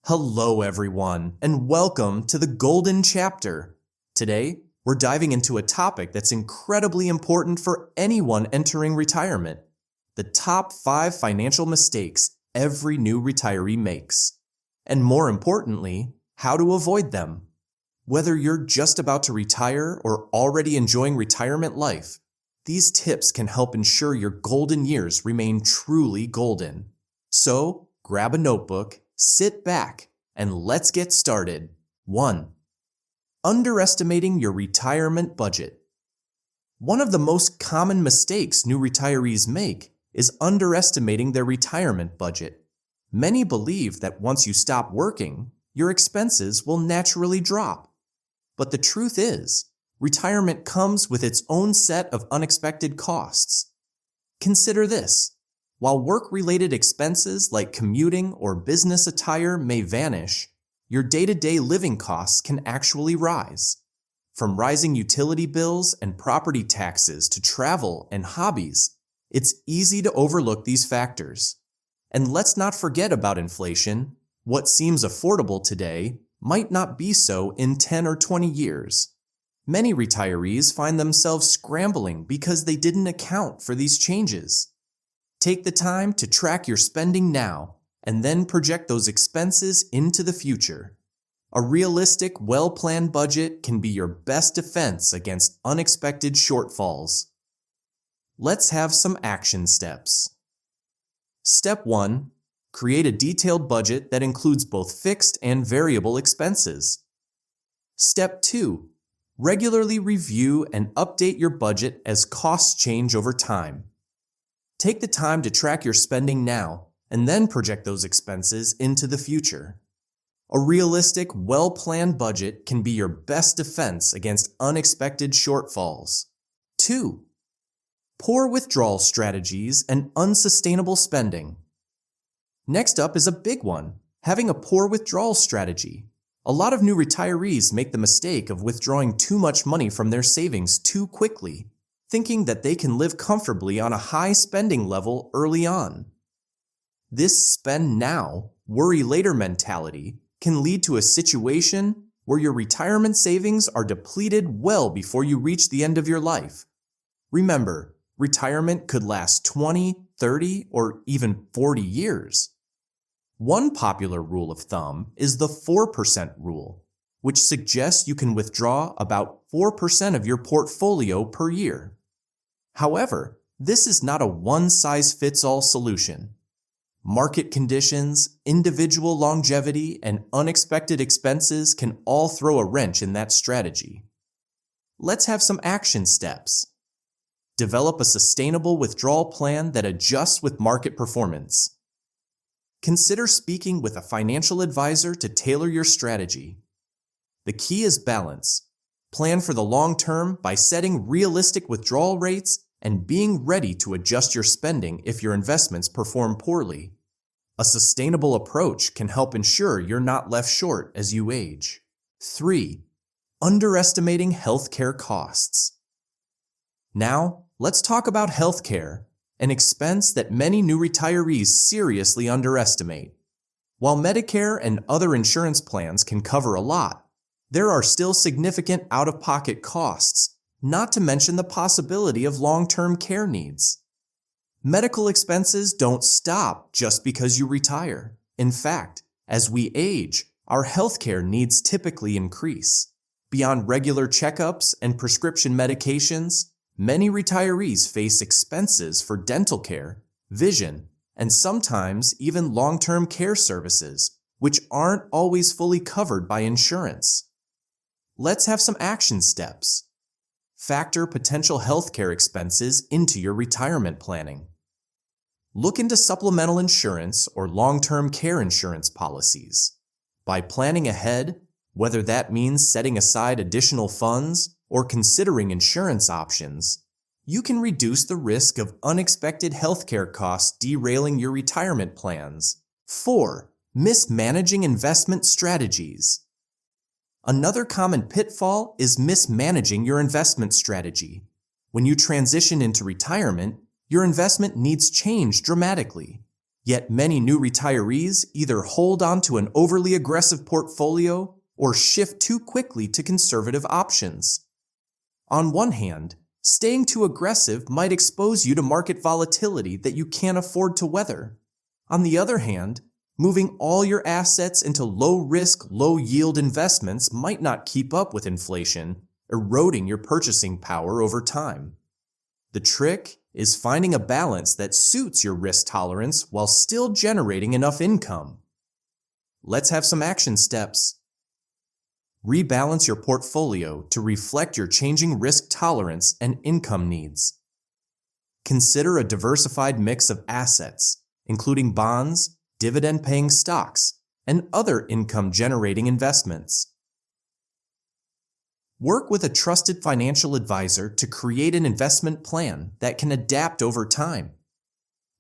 Hello everyone, and welcome to the Golden Chapter. Today, we're diving into a topic that's incredibly important for anyone entering retirement: the top 5 financial mistakes every new retiree makes. And more importantly, how to avoid them. Whether you're just about to retire or already enjoying retirement life, these tips can help ensure your golden years remain truly golden. So, grab a notebook, sit back, and let's get started. 1. Underestimating your retirement budget. One of the most common mistakes new retirees make is underestimating their retirement budget. Many believe that once you stop working, your expenses will naturally drop. But the truth is, retirement comes with its own set of unexpected costs. Consider this. While work-related expenses like commuting or business attire may vanish, your day-to-day living costs can actually rise. From rising utility bills and property taxes to travel and hobbies, it's easy to overlook these factors. And let's not forget about inflation. What seems affordable today might not be so in 10 or 20 years. Many retirees find themselves scrambling because they didn't account for these changes. Take the time to track your spending now and then project those expenses into the future. A realistic, well-planned budget can be your best defense against unexpected shortfalls. Let's have some action steps. Step 1. Create a detailed budget that includes both fixed and variable expenses. Step 2. Regularly review and update your budget as costs change over time. Take the time to track your spending now and then project those expenses into the future. A realistic, well-planned budget can be your best defense against unexpected shortfalls. 2. Poor withdrawal strategies and unsustainable spending. Next up is a big one: having a poor withdrawal strategy. A lot of new retirees make the mistake of withdrawing too much money from their savings too quickly, thinking that they can live comfortably on a high spending level early on. This spend now, worry later mentality can lead to a situation where your retirement savings are depleted well before you reach the end of your life. Remember, retirement could last 20, 30, or even 40 years. One popular rule of thumb is the 4% rule, which suggests you can withdraw about 4% of your portfolio per year. However, this is not a one-size-fits-all solution. Market conditions, individual longevity, and unexpected expenses can all throw a wrench in that strategy. Let's have some action steps. Develop a sustainable withdrawal plan that adjusts with market performance. Consider speaking with a financial advisor to tailor your strategy. The key is balance. Plan for the long term by setting realistic withdrawal rates and being ready to adjust your spending if your investments perform poorly. A sustainable approach can help ensure you're not left short as you age. 3. Underestimating healthcare costs. Now, let's talk about healthcare, an expense that many new retirees seriously underestimate. While Medicare and other insurance plans can cover a lot, there are still significant out-of-pocket costs, not to mention the possibility of long-term care needs. Medical expenses don't stop just because you retire. In fact, as we age, our healthcare needs typically increase. Beyond regular checkups and prescription medications, many retirees face expenses for dental care, vision, and sometimes even long-term care services, which aren't always fully covered by insurance. Let's have some action steps. Factor potential healthcare expenses into your retirement planning. Look into supplemental insurance or long-term care insurance policies. By planning ahead, whether that means setting aside additional funds or considering insurance options, you can reduce the risk of unexpected healthcare costs derailing your retirement plans. 4. Mismanaging investment strategies. Another common pitfall is mismanaging your investment strategy. When you transition into retirement, your investment needs change dramatically. Yet many new retirees either hold on to an overly aggressive portfolio or shift too quickly to conservative options. On one hand, staying too aggressive might expose you to market volatility that you can't afford to weather. On the other hand, moving all your assets into low-risk, low-yield investments might not keep up with inflation, eroding your purchasing power over time. The trick is finding a balance that suits your risk tolerance while still generating enough income. Let's have some action steps. Rebalance your portfolio to reflect your changing risk tolerance and income needs. Consider a diversified mix of assets, including bonds, dividend-paying stocks, and other income-generating investments. Work with a trusted financial advisor to create an investment plan that can adapt over time.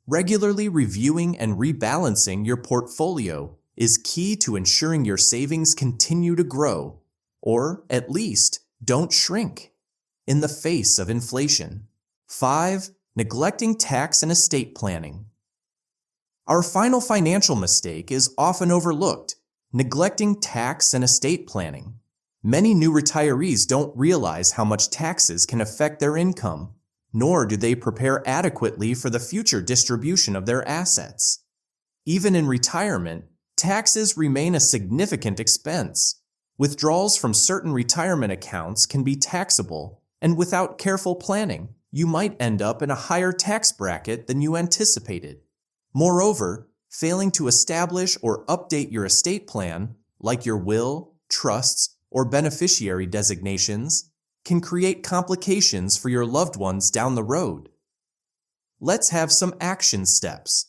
Regularly reviewing and rebalancing your portfolio is key to ensuring your savings continue to grow, or at least don't shrink, in the face of inflation. 5. Neglecting tax and estate planning. Our final financial mistake is often overlooked: neglecting tax and estate planning. Many new retirees don't realize how much taxes can affect their income, nor do they prepare adequately for the future distribution of their assets. Even in retirement, taxes remain a significant expense. Withdrawals from certain retirement accounts can be taxable, and without careful planning, you might end up in a higher tax bracket than you anticipated. Moreover, failing to establish or update your estate plan, like your will, trusts, or beneficiary designations, can create complications for your loved ones down the road. Let's have some action steps.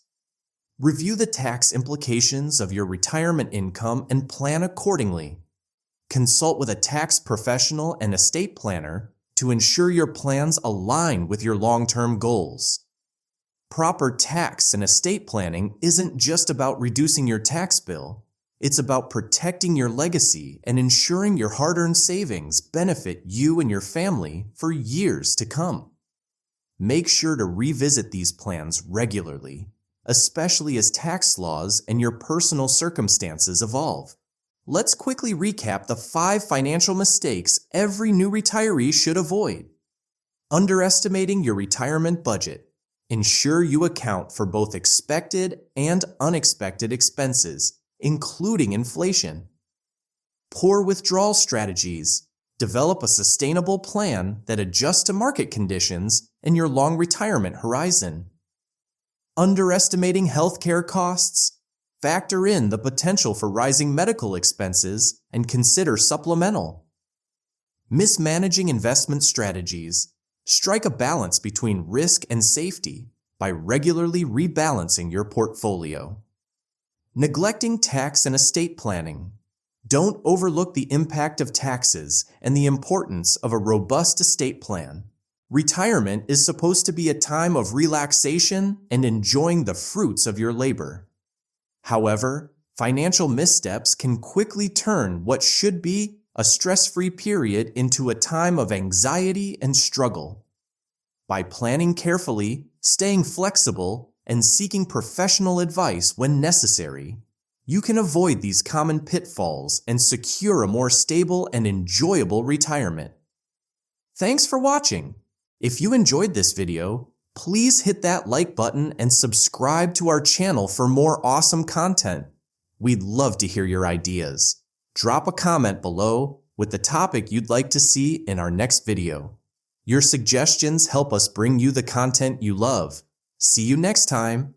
Review the tax implications of your retirement income and plan accordingly. Consult with a tax professional and estate planner to ensure your plans align with your long-term goals. Proper tax and estate planning isn't just about reducing your tax bill. It's about protecting your legacy and ensuring your hard-earned savings benefit you and your family for years to come. Make sure to revisit these plans regularly, especially as tax laws and your personal circumstances evolve. Let's quickly recap the 5 financial mistakes every new retiree should avoid. Underestimating your retirement budget. Ensure you account for both expected and unexpected expenses, including inflation. Poor withdrawal strategies. Develop a sustainable plan that adjusts to market conditions and your long retirement horizon. Underestimating healthcare costs. Factor in the potential for rising medical expenses and consider supplemental. Mismanaging investment strategies. Strike a balance between risk and safety by regularly rebalancing your portfolio. Neglecting tax and estate planning. Don't overlook the impact of taxes and the importance of a robust estate plan. Retirement is supposed to be a time of relaxation and enjoying the fruits of your labor. However, financial missteps can quickly turn what should be a stress-free period into a time of anxiety and struggle. By planning carefully, staying flexible, and seeking professional advice when necessary, you can avoid these common pitfalls and secure a more stable and enjoyable retirement. Thanks for watching. If you enjoyed this video, please hit that like button and subscribe to our channel for more awesome content. We'd love to hear your ideas. Drop a comment below with the topic you'd like to see in our next video. Your suggestions help us bring you the content you love. See you next time.